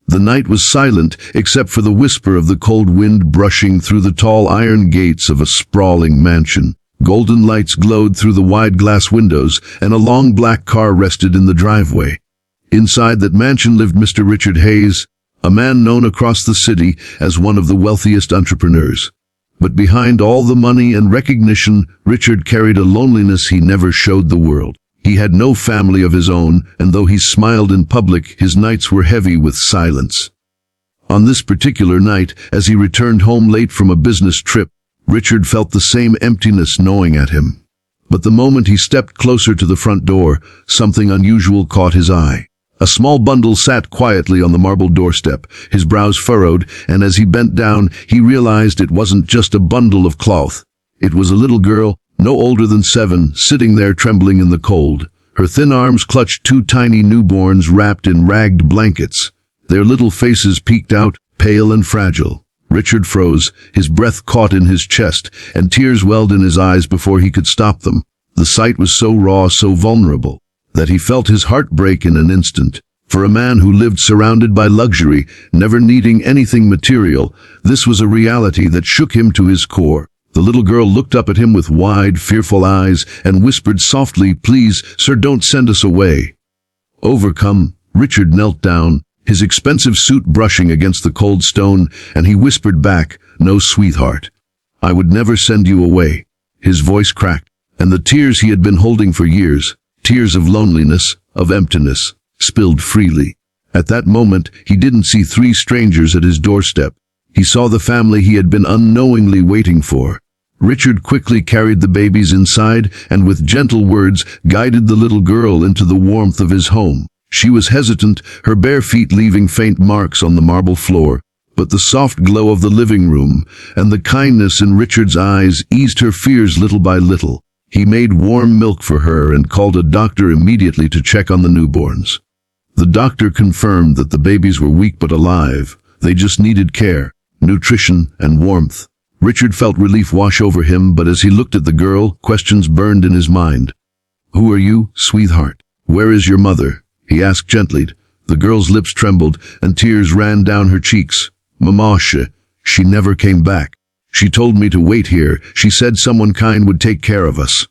The night was silent except for the whisper of the cold wind brushing through the tall iron gates of a sprawling mansion. Golden lights glowed through the wide glass windows, and a long black car rested in the driveway. Inside that mansion lived Mr. Richard Hayes, a man known across the city as one of the wealthiest entrepreneurs. But behind all the money and recognition, Richard carried a loneliness he never showed the world. He had no family of his own, and though he smiled in public, his nights were heavy with silence. On this particular night, as he returned home late from a business trip, Richard felt the same emptiness gnawing at him. But the moment he stepped closer to the front door, something unusual caught his eye. A small bundle sat quietly on the marble doorstep, his brows furrowed, and as he bent down, he realized it wasn't just a bundle of cloth. It was a little girl, no older than 7, sitting there trembling in the cold. Her thin arms clutched 2 tiny newborns wrapped in ragged blankets. Their little faces peeked out, pale and fragile. Richard froze, his breath caught in his chest, and tears welled in his eyes before he could stop them. The sight was so raw, so vulnerable, that he felt his heart break in an instant. For a man who lived surrounded by luxury, never needing anything material, this was a reality that shook him to his core. The little girl looked up at him with wide, fearful eyes and whispered softly, "Please, sir, don't send us away." Overcome, Richard knelt down, his expensive suit brushing against the cold stone, and he whispered back, "No, sweetheart, I would never send you away." His voice cracked, and the tears he had been holding for years, tears of loneliness, of emptiness, spilled freely. At that moment, he didn't see 3 strangers at his doorstep. He saw the family he had been unknowingly waiting for. Richard quickly carried the babies inside and with gentle words guided the little girl into the warmth of his home. She was hesitant, her bare feet leaving faint marks on the marble floor, but the soft glow of the living room and the kindness in Richard's eyes eased her fears little by little. He made warm milk for her and called a doctor immediately to check on the newborns. The doctor confirmed that the babies were weak but alive. They just needed care, nutrition, and warmth. Richard felt relief wash over him, but as he looked at the girl, questions burned in his mind. "Who are you, sweetheart? Where is your mother?" he asked gently. The girl's lips trembled, and tears ran down her cheeks. "Mama, she never came back. She told me to wait here. She said someone kind would take care of us."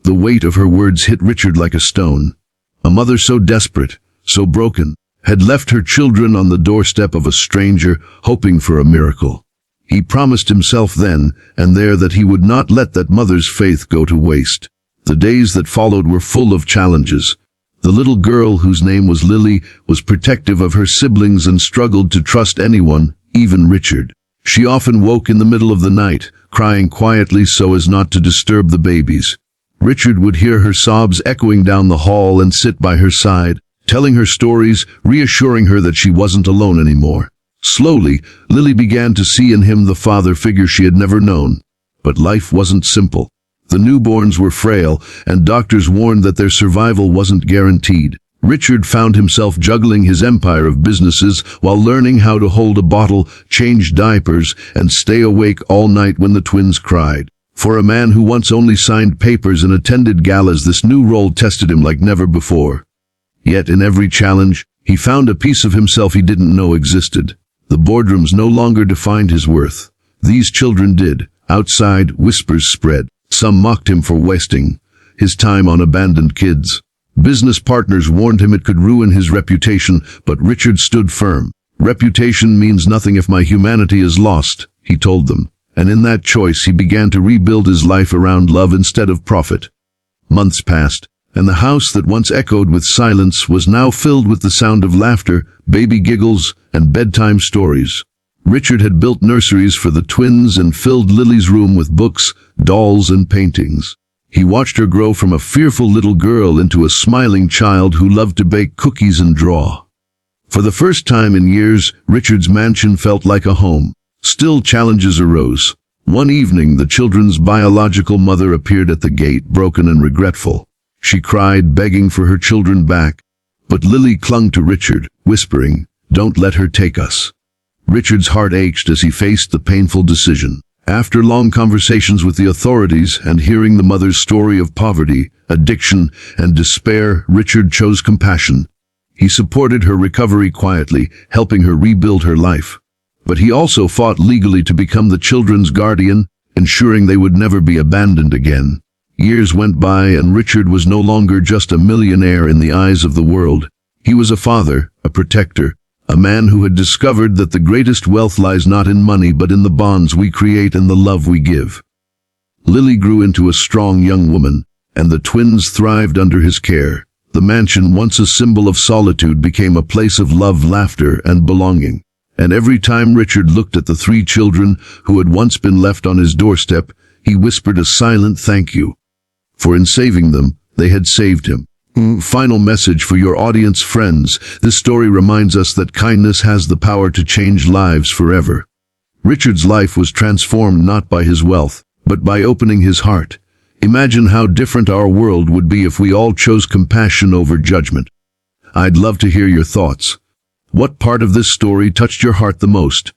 The weight of her words hit Richard like a stone. A mother so desperate, so broken, had left her children on the doorstep of a stranger, hoping for a miracle. He promised himself then and there that he would not let that mother's faith go to waste. The days that followed were full of challenges. The little girl, whose name was Lily, was protective of her siblings and struggled to trust anyone, even Richard. She often woke in the middle of the night, crying quietly so as not to disturb the babies. Richard would hear her sobs echoing down the hall and sit by her side, telling her stories, reassuring her that she wasn't alone anymore. Slowly, Lily began to see in him the father figure she had never known. But life wasn't simple. The newborns were frail, and doctors warned that their survival wasn't guaranteed. Richard found himself juggling his empire of businesses while learning how to hold a bottle, change diapers, and stay awake all night when the twins cried. For a man who once only signed papers and attended galas, this new role tested him like never before. Yet in every challenge, he found a piece of himself he didn't know existed. The boardrooms no longer defined his worth. These children did. Outside, whispers spread. Some mocked him for wasting his time on abandoned kids. Business partners warned him it could ruin his reputation, but Richard stood firm. "Reputation means nothing if my humanity is lost," he told them. And in that choice he began to rebuild his life around love instead of profit. Months passed, and the house that once echoed with silence was now filled with the sound of laughter, baby giggles, and bedtime stories. Richard had built nurseries for the twins and filled Lily's room with books, dolls, and paintings. He watched her grow from a fearful little girl into a smiling child who loved to bake cookies and draw. For the first time in years, Richard's mansion felt like a home. Still, challenges arose. One evening, the children's biological mother appeared at the gate, broken and regretful. She cried, begging for her children back. But Lily clung to Richard, whispering, "Don't let her take us." Richard's heart ached as he faced the painful decision. After long conversations with the authorities and hearing the mother's story of poverty, addiction, and despair, Richard chose compassion. He supported her recovery quietly, helping her rebuild her life. But he also fought legally to become the children's guardian, ensuring they would never be abandoned again. Years went by and Richard was no longer just a millionaire in the eyes of the world. He was a father, a protector, a man who had discovered that the greatest wealth lies not in money but in the bonds we create and the love we give. Lily grew into a strong young woman, and the twins thrived under his care. The mansion, once a symbol of solitude, became a place of love, laughter, and belonging. And every time Richard looked at the three children who had once been left on his doorstep, he whispered a silent thank you. For in saving them, they had saved him. Final message for your audience, friends. This story reminds us that kindness has the power to change lives forever. Richard's life was transformed not by his wealth, but by opening his heart. Imagine how different our world would be if we all chose compassion over judgment. I'd love to hear your thoughts. What part of this story touched your heart the most?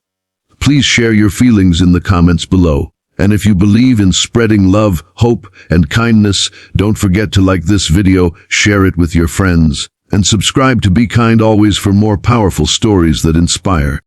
Please share your feelings in the comments below. And if you believe in spreading love, hope, and kindness, don't forget to like this video, share it with your friends, and subscribe to Be Kind Always for more powerful stories that inspire.